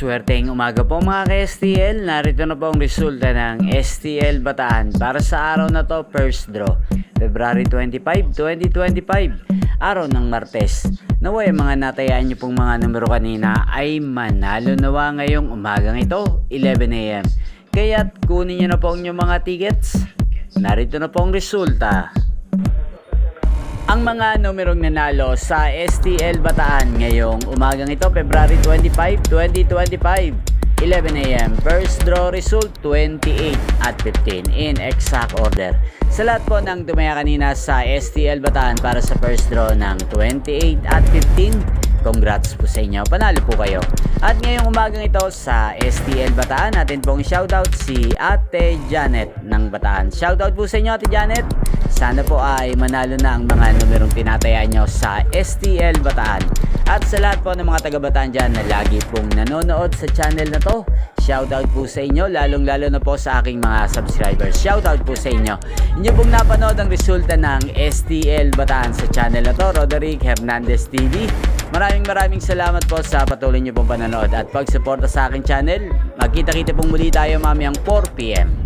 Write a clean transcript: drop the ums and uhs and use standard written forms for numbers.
Maswerteng umaga po mga ka-STL. Narito na po ang resulta ng STL Bataan para sa araw na to, first draw, February 25, 2025, araw ng Martes. Naway mga natayaan nyo pong mga numero kanina ay manalo nawa ngayong umagang ito, 11 AM. Kaya't kunin nyo na po ang inyong mga tickets. Narito na po ang resulta. Ang mga numerong nanalo sa STL Bataan ngayong umagang ito, February 25, 2025, 11 AM. First draw result, 28 at 15 in exact order. Sa lahat po ng tumaya kanina sa STL Bataan para sa first draw ng 28 at 15, congrats po sa inyo, panalo po kayo. At ngayong umagang ito sa STL Bataan, natin pong shoutout si Ate Janet ng Bataan. Shoutout po sa inyo, Ate Janet. Sana po ay manalo na ang mga numerong tinataya nyo sa STL Bataan. At sa lahat po ng mga taga-Bataan dyan na lagi pong nanonood sa channel na to, shoutout po sa inyo, lalong-lalo na po sa aking mga subscribers. Shoutout po sa inyo. Inyo pong napanood ang resulta ng STL Bataan sa channel na to, Roderick Hernandez TV. Maraming salamat po sa patuloy nyo pong panonood at pagsuporta sa aking channel. Magkita-kita pong muli tayo mamayang 4 PM.